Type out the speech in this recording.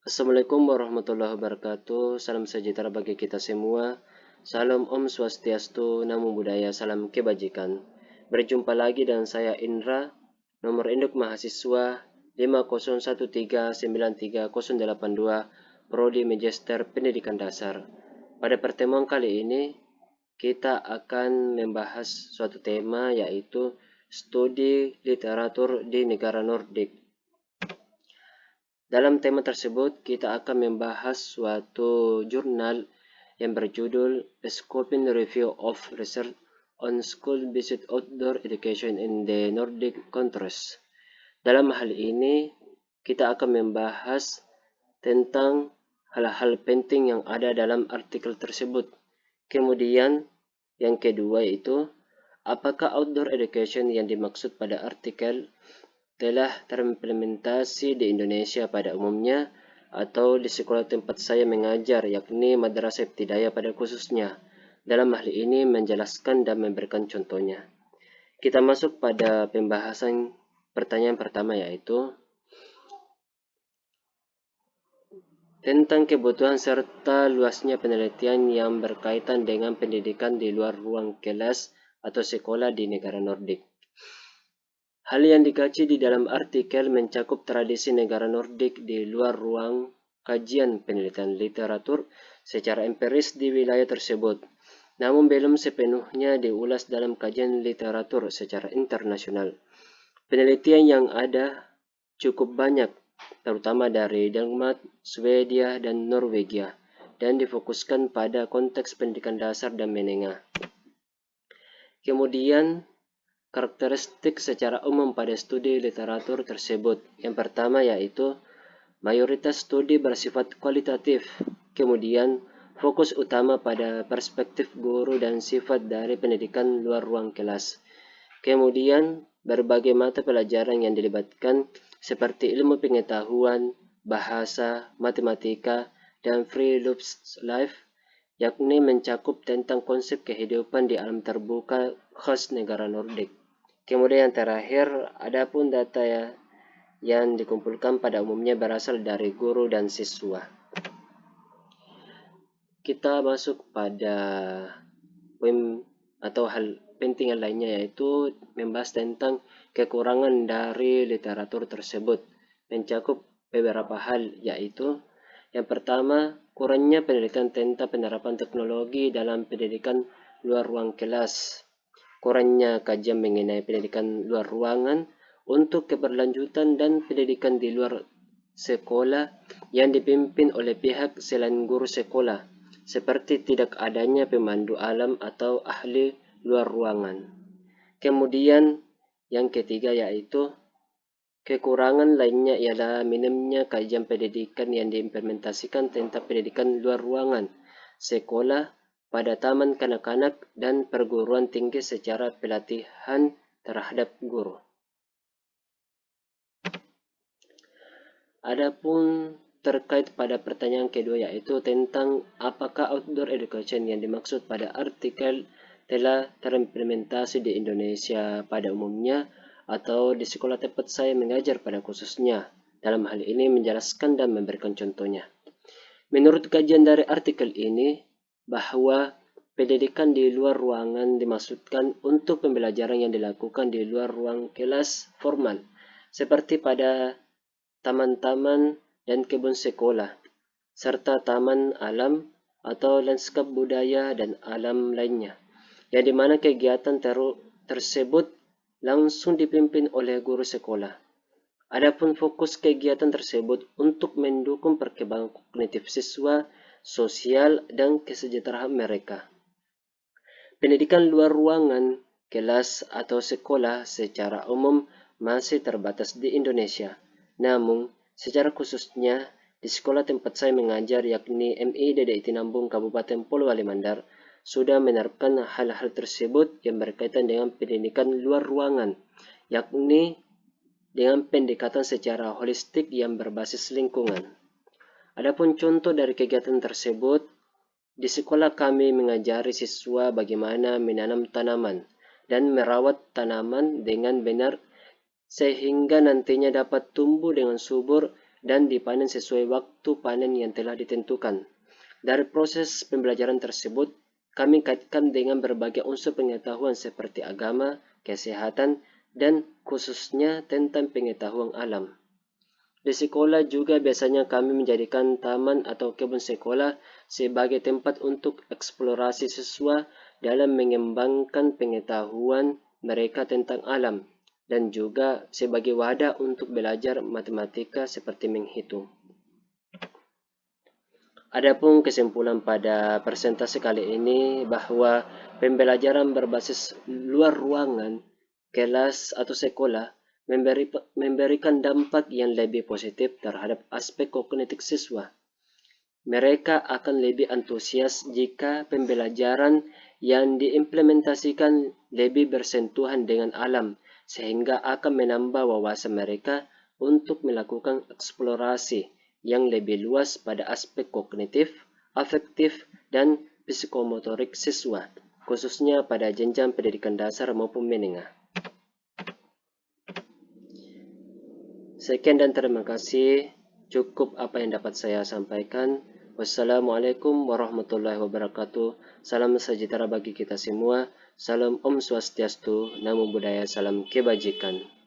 Assalamualaikum warahmatullahi wabarakatuh. Salam sejahtera bagi kita semua. Salam Om Swastiastu, Namo Buddhaya, salam kebajikan. Berjumpa lagi dengan saya Indra, nomor induk mahasiswa 5013938082, Prodi Magister Pendidikan Dasar. Pada pertemuan kali ini, kita akan membahas suatu tema yaitu studi literatur di negara Nordik. Dalam tema tersebut, kita akan membahas suatu jurnal yang berjudul A Scoping Review of Research on School-Based Outdoor Education in the Nordic Countries. Dalam hal ini, kita akan membahas tentang hal-hal penting yang ada dalam artikel tersebut. Kemudian, yang kedua yaitu, apakah outdoor education yang dimaksud pada artikel telah terimplementasi di Indonesia pada umumnya atau di sekolah tempat saya mengajar, yakni Madrasah Ibtidaiyah pada khususnya. Dalam hal ini menjelaskan dan memberikan contohnya. Kita masuk pada pembahasan pertanyaan pertama yaitu tentang kebutuhan serta luasnya penelitian yang berkaitan dengan pendidikan di luar ruang kelas atau sekolah di negara Nordik. Hal yang dikaji di dalam artikel mencakup tradisi negara Nordik di luar ruang kajian penelitian literatur secara empiris di wilayah tersebut, namun belum sepenuhnya diulas dalam kajian literatur secara internasional. Penelitian yang ada cukup banyak, terutama dari Denmark, Swedia, dan Norwegia, dan difokuskan pada konteks pendidikan dasar dan menengah. Kemudian, karakteristik secara umum pada studi literatur tersebut. Yang pertama yaitu mayoritas studi bersifat kualitatif. Kemudian fokus utama pada perspektif guru dan sifat dari pendidikan luar ruang kelas. Kemudian berbagai mata pelajaran yang dilibatkan seperti ilmu pengetahuan, bahasa, matematika, dan free life, yakni mencakup tentang konsep kehidupan di alam terbuka khas negara Nordik. Kemudian yang terakhir, adapun data yang dikumpulkan pada umumnya berasal dari guru dan siswa. Kita masuk pada poin atau hal penting yang lainnya yaitu membahas tentang kekurangan dari literatur tersebut. Mencakup beberapa hal yaitu yang pertama, kurangnya penelitian tentang penerapan teknologi dalam pendidikan luar ruang kelas. Kurangnya kajian mengenai pendidikan luar ruangan untuk keberlanjutan dan pendidikan di luar sekolah yang dipimpin oleh pihak selain guru sekolah, seperti tidak adanya pemandu alam atau ahli luar ruangan. Kemudian yang ketiga yaitu kekurangan lainnya ialah minimnya kajian pendidikan yang diimplementasikan tentang pendidikan luar ruangan sekolah pada taman kanak-kanak dan perguruan tinggi secara pelatihan terhadap guru. Adapun terkait pada pertanyaan kedua yaitu tentang apakah outdoor education yang dimaksud pada artikel telah terimplementasi di Indonesia pada umumnya atau di sekolah tempat saya mengajar pada khususnya. Dalam hal ini menjelaskan dan memberikan contohnya. Menurut kajian dari artikel ini, bahwa pendidikan di luar ruangan dimaksudkan untuk pembelajaran yang dilakukan di luar ruang kelas formal, seperti pada taman-taman dan kebun sekolah, serta taman alam atau lanskap budaya dan alam lainnya, yang dimana kegiatan tersebut langsung dipimpin oleh guru sekolah. Adapun fokus kegiatan tersebut untuk mendukung perkembangan kognitif siswa, sosial, dan kesejahteraan mereka. Pendidikan luar ruangan, kelas atau sekolah secara umum masih terbatas di Indonesia. Namun, secara khususnya di sekolah tempat saya mengajar yakni MI Dede Itinambung Kabupaten Polewali Mandar sudah menerapkan hal-hal tersebut yang berkaitan dengan pendidikan luar ruangan, yakni dengan pendekatan secara holistik yang berbasis lingkungan. Adapun contoh dari kegiatan tersebut, di sekolah kami mengajari siswa bagaimana menanam tanaman dan merawat tanaman dengan benar sehingga nantinya dapat tumbuh dengan subur dan dipanen sesuai waktu panen yang telah ditentukan. Dari proses pembelajaran tersebut, kami kaitkan dengan berbagai unsur pengetahuan seperti agama, kesehatan, dan khususnya tentang pengetahuan alam. Di sekolah juga biasanya kami menjadikan taman atau kebun sekolah sebagai tempat untuk eksplorasi siswa dalam mengembangkan pengetahuan mereka tentang alam dan juga sebagai wadah untuk belajar matematika seperti menghitung. Adapun kesimpulan pada presentasi kali ini bahwa pembelajaran berbasis luar ruangan, kelas atau sekolah memberikan dampak yang lebih positif terhadap aspek kognitif siswa. Mereka akan lebih antusias jika pembelajaran yang diimplementasikan lebih bersentuhan dengan alam, sehingga akan menambah wawasan mereka untuk melakukan eksplorasi yang lebih luas pada aspek kognitif, afektif, dan psikomotorik siswa, khususnya pada jenjang pendidikan dasar maupun menengah. Sekian dan terima kasih. Cukup apa yang dapat saya sampaikan. Wassalamualaikum warahmatullahi wabarakatuh. Salam sejahtera bagi kita semua. Salam Om Swastiastu, Namo Buddhaya, salam kebajikan.